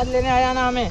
प्रसाद लेने आया ना हमें।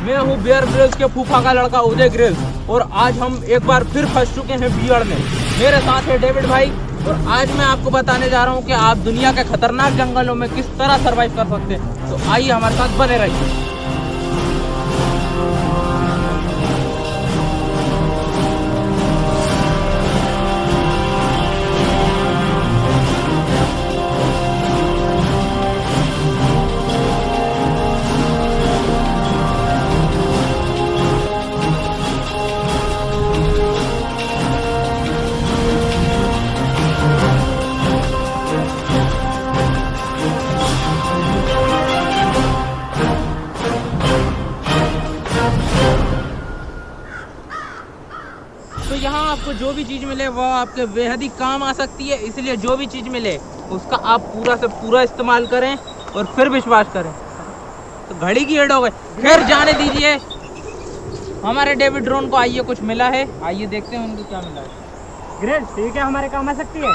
मैं हूँ बियर ग्रिल्स के फूफा का लड़का उदय ग्रिल्स, और आज हम एक बार फिर फंस चुके हैं बियर में। मेरे साथ है डेविड भाई, और आज मैं आपको बताने जा रहा हूँ कि आप दुनिया के खतरनाक जंगलों में किस तरह सरवाइव कर सकते हैं। तो आइए हमारे साथ बने रहिए। तो यहाँ आपको जो भी चीज़ मिले वो आपके बेहद ही काम आ सकती है, इसलिए जो भी चीज़ मिले उसका आप पूरा से पूरा इस्तेमाल करें और फिर विश्वास करें। तो घड़ी की एड हो गई, फिर जाने दीजिए। हमारे डेविड ड्रोन को आइए कुछ मिला है, आइए देखते हैं उनको क्या मिला है। ग्रेट, ठीक है, हमारे काम आ सकती है।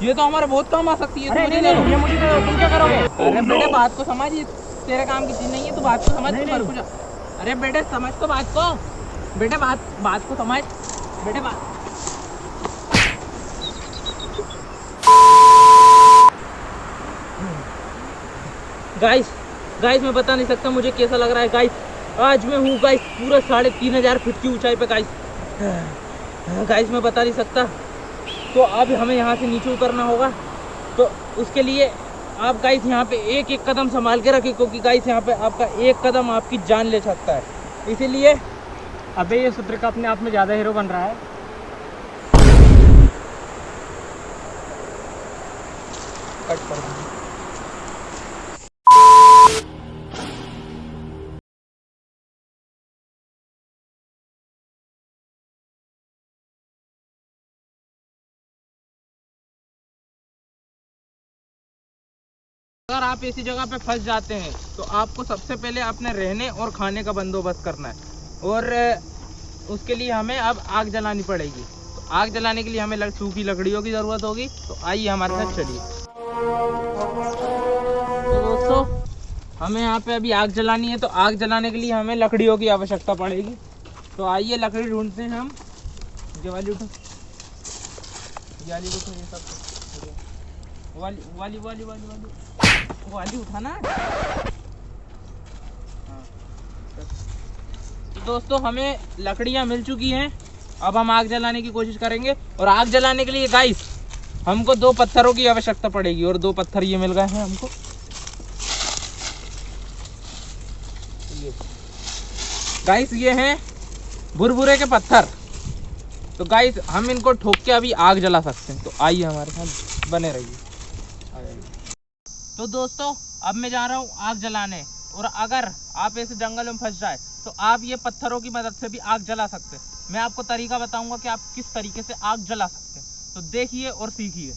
ये तो हमारे बहुत काम आ सकती है। अरे नहीं, ये मुझे दे दो, तुम क्या करोगे? अरे बेटे बात को समझ, ये तेरे काम की चीज़ नहीं है, तू बात को समझ। अरे बेटे समझ तो बात को, बेटे बात को समझ बेटे बात। गाइस मैं बता नहीं सकता मुझे कैसा लग रहा है गाइस। आज मैं हूँ गाइस पूरा 3500 फीट की ऊंचाई पे गाइस मैं बता नहीं सकता। तो अब हमें यहाँ से नीचे उतरना होगा, तो उसके लिए आप गाइस यहाँ पे एक एक कदम संभाल के रखें, क्योंकि गाइस यहाँ पे आपका एक कदम आपकी जान ले सकता है। इसीलिए अबे ये सूत्र का अपने आप में ज़्यादा हीरो बन रहा है। कट कर दूँ। अगर आप ऐसी जगह पे फंस जाते हैं तो आपको सबसे पहले अपने रहने और खाने का बंदोबस्त करना है, और उसके लिए हमें अब आग जलानी पड़ेगी। तो आग जलाने के लिए हमें सूखी लकड़ियों की ज़रूरत होगी। तो आइए हमारे साथ चलिए। तो दोस्तों हमें यहाँ पे अभी आग जलानी है, तो आग जलाने के लिए हमें लकड़ियों की आवश्यकता पड़ेगी। तो आइए लकड़ी ढूंढते हैं हम। ये वाली उठो, ये वाली उठो, ये सब वाली उठाना। हाँ। तो दोस्तों हमें लकड़ियाँ मिल चुकी हैं, अब हम आग जलाने की कोशिश करेंगे। और आग जलाने के लिए गाइस हमको 2 पत्थरों की आवश्यकता पड़ेगी, और 2 पत्थर ये मिल गए हैं हमको। गाइस ये हैं भुरभुरे के पत्थर। तो गाइस हम इनको ठोक के अभी आग जला सकते हैं। तो आइए हमारे साथ बने रहिए। तो दोस्तों अब मैं जा रहा हूँ आग जलाने, और अगर आप ऐसे जंगल में फंस जाए तो आप ये पत्थरों की मदद से भी आग जला सकते हैं। मैं आपको तरीका बताऊंगा कि आप किस तरीके से आग जला सकते हैं, तो देखिए और सीखिए।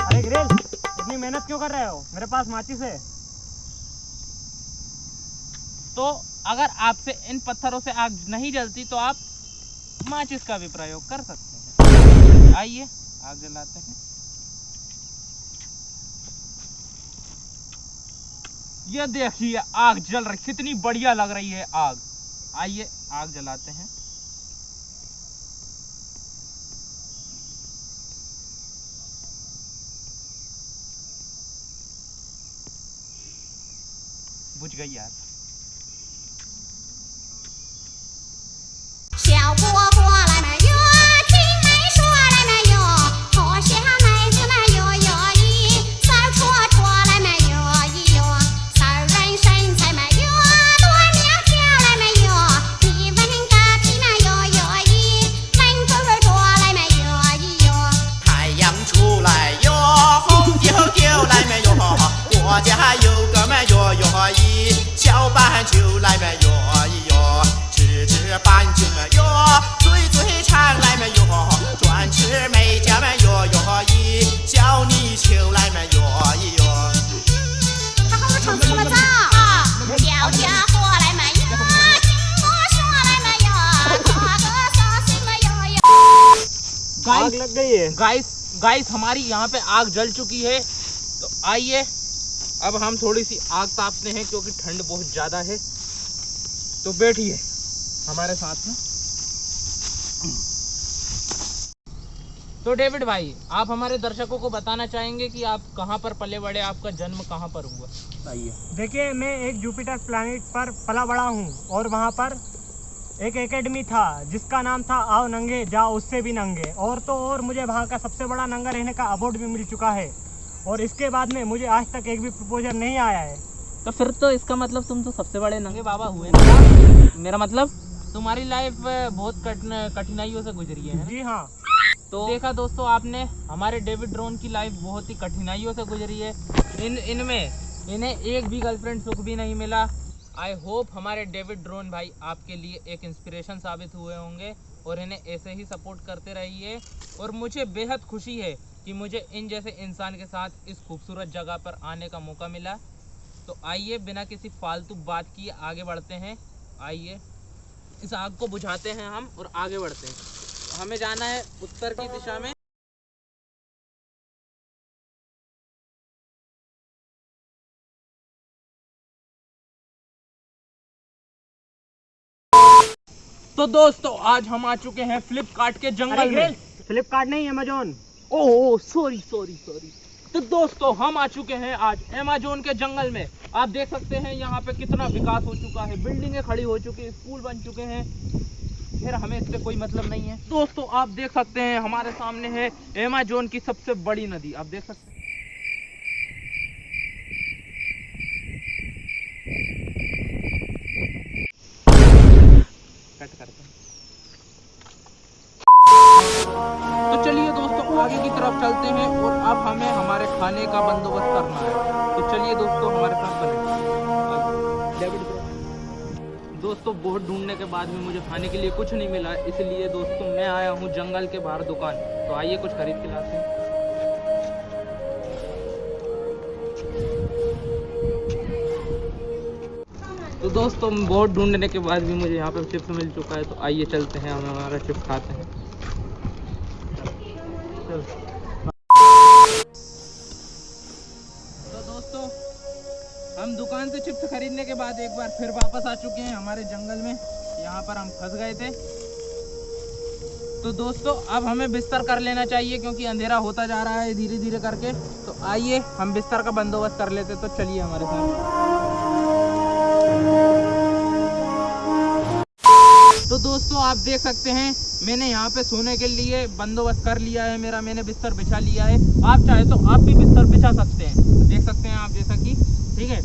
अरे ग्रिल, इतनी मेहनत क्यों कर रहे हो? मेरे पास माचिस है। तो अगर आपसे इन पत्थरों से आग नहीं जलती तो आप माचिस का भी प्रयोग कर सकते हैं। आइए आग जलाते हैं। ये देखिए आग जल रही, कितनी बढ़िया लग रही है आग। आइए आग जलाते हैं। बुझ गई यार। 小蝈蝈来那哟，听妹说来那哟，好些妹子那哟哟咦，三儿戳戳来那哟咦哟，三儿人身材那哟，多苗条来那哟，你问个屁那哟哟咦，问个儿多来那哟咦哟，太阳出来哟，红丢丢来没有？还有个么哟哟咦，小板就来么哟咿哟，吃吃板就么哟，嘴嘴馋来么哟，专吃美甲么哟哟咦，叫你求来么哟咿哟。他和我唱这么早啊，叫家伙来么哟，听我说来么哟，他个啥什么哟哟。आग लग गई है। गाइस हमारी यहाँ पे आग जल चुकी है। तो आइए अब हम थोड़ी सी आग तापते हैं क्योंकि ठंड बहुत ज़्यादा है। तो बैठिए हमारे साथ में। तो डेविड भाई, आप हमारे दर्शकों को बताना चाहेंगे कि आप कहाँ पर पले बड़े, आपका जन्म कहाँ पर हुआ? आइए। देखिए, मैं एक जुपिटर प्लैनेट पर पला बड़ा हूँ और वहाँ पर एक एकेडमी था जिसका नाम था आओ नंगे जाओ उससे भी नंगे। और तो और मुझे वहाँ का सबसे बड़ा नंगा रहने का अवार्ड भी मिल चुका है। और इसके बाद में मुझे आज तक एक भी प्रपोजल नहीं आया है। तो फिर तो इसका मतलब तुम तो सबसे बड़े नंगे बाबा हुए ना? मेरा मतलब तुम्हारी लाइफ बहुत कठिनाइयों से गुजरी है ना? जी हाँ। तो देखा दोस्तों आपने, हमारे डेविड ड्रोन की लाइफ बहुत ही कठिनाइयों से गुजरी है। इन्हें एक भी गर्लफ्रेंड सुख भी नहीं मिला। आई होप हमारे डेविड ड्रोन भाई आपके लिए एक इंस्पिरेशन साबित हुए होंगे और इन्हें ऐसे ही सपोर्ट करते रहिए। और मुझे बेहद खुशी है कि मुझे इन जैसे इंसान के साथ इस खूबसूरत जगह पर आने का मौका मिला। तो आइए बिना किसी फालतू बात किए आगे बढ़ते हैं। आइए इस आग को बुझाते हैं हम और आगे बढ़ते हैं। हमें जाना है उत्तर की दिशा में। तो दोस्तों आज हम आ चुके हैं फ्लिपकार्ट के जंगल में। फ्लिपकार्ट नहीं, अमेजोन। Oh sorry. तो दोस्तों हम आ चुके हैं आज अमेजोन के जंगल में। आप देख सकते हैं यहाँ पे कितना विकास हो चुका है, बिल्डिंगें खड़ी हो चुकी हैं, स्कूल बन चुके हैं। फिर हमें इससे कोई मतलब नहीं है। दोस्तों आप देख सकते हैं हमारे सामने है अमेजोन की सबसे बड़ी नदी। आप देख सकते हैं। कट करते हैं। तो चलिए दोस्तों आगे की तरफ चलते हैं और अब हमें हमारे खाने का बंदोबस्त करना है। तो चलिए दोस्तों हमारे साथ बने। दोस्तों बहुत ढूंढने के बाद भी मुझे खाने के लिए कुछ नहीं मिला, इसलिए दोस्तों मैं आया हूँ जंगल के बाहर दुकान। तो आइए कुछ खरीद के लाते हैं। तो दोस्तों बहुत ढूंढने के बाद भी मुझे यहाँ पे चिप्स मिल चुका है। तो आइए चलते हैं, हम हमारा चिप्स खाते हैं। तो दोस्तों हम दुकान से चिप्स खरीदने के बाद एक बार फिर वापस आ चुके हैं हमारे जंगल में। यहाँ पर हम फंस गए थे। तो दोस्तों अब हमें बिस्तर कर लेना चाहिए क्योंकि अंधेरा होता जा रहा है धीरे धीरे करके। तो आइए हम बिस्तर का बंदोबस्त कर लेते। तो चलिए हमारे साथ। तो दोस्तों आप देख सकते हैं मैंने यहाँ पे सोने के लिए बंदोबस्त कर लिया है मेरा। मैंने बिस्तर बिछा लिया है। आप चाहे तो आप भी बिस्तर बिछा सकते हैं। देख सकते हैं आप जैसा कि ठीक है।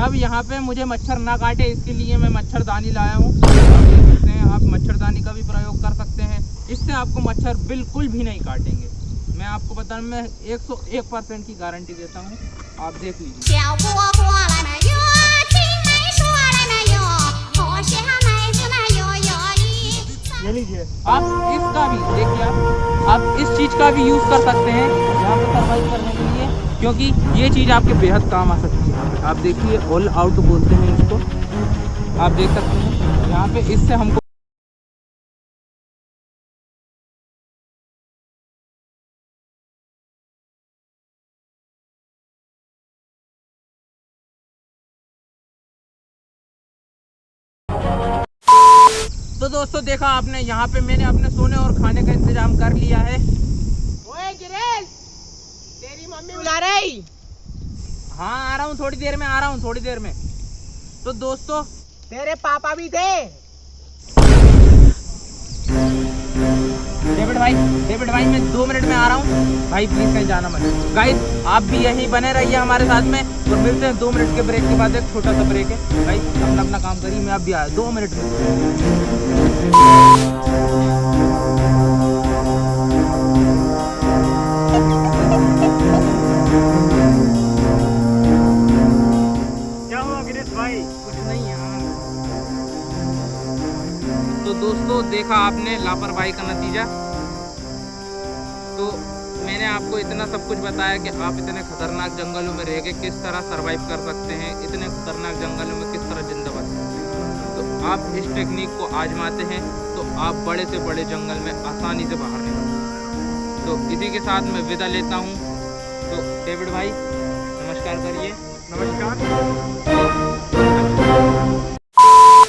अब यहाँ पे मुझे मच्छर ना काटे इसके लिए मैं मच्छरदानी लाया हूँ। आप देख सकते हैं, आप मच्छरदानी का भी प्रयोग कर सकते हैं। इससे आपको मच्छर बिल्कुल भी नहीं काटेंगे। मैं आपको बताऊँ, मैं 101% की गारंटी देता हूँ। आप देख लीजिए। ये लीजिए। आप इसका भी देखिए, आप इस चीज़ का भी यूज़ कर सकते हैं यहाँ पे सर्वाइव करने के लिए, क्योंकि ये चीज़ आपके बेहद काम आ सकती है। आप देखिए ऑल आउट बोलते हैं इसको। आप देख सकते हैं यहाँ पे इससे हमको तो दोस्तों देखा आपने, यहाँ पे मैंने अपने सोने और खाने का इंतजाम कर लिया है। ओए गिरेश, तेरी मम्मी बुला रही। हाँ आ रहा हूँ, थोड़ी देर में आ रहा हूँ, थोड़ी देर में। तो दोस्तों तेरे पापा भी थे। डेविड भाई मैं 2 मिनट में आ रहा हूँ भाई, प्लीज कहीं जाना मत। गाइस आप भी यहीं बने रहिए हमारे साथ में और मिलते हैं 2 मिनट के ब्रेक के बाद। एक छोटा सा ब्रेक है भाई, अपना काम करिए। मैं अब भी आया 2 मिनट में। देखा आपने लापरवाही का नतीजा। तो मैंने आपको इतना सब कुछ बताया कि आप इतने खतरनाक जंगलों में रह के किस तरह सरवाइव कर सकते हैं, इतने खतरनाक जंगलों में किस तरह जिंदा बच सकते हैं। तो आप इस टेक्निक को आजमाते हैं तो आप बड़े से बड़े जंगल में आसानी से बाहर निकलते। तो इसी के साथ मैं विदा लेता हूँ। तो डेविड भाई नमस्कार करिए। नमस्कार।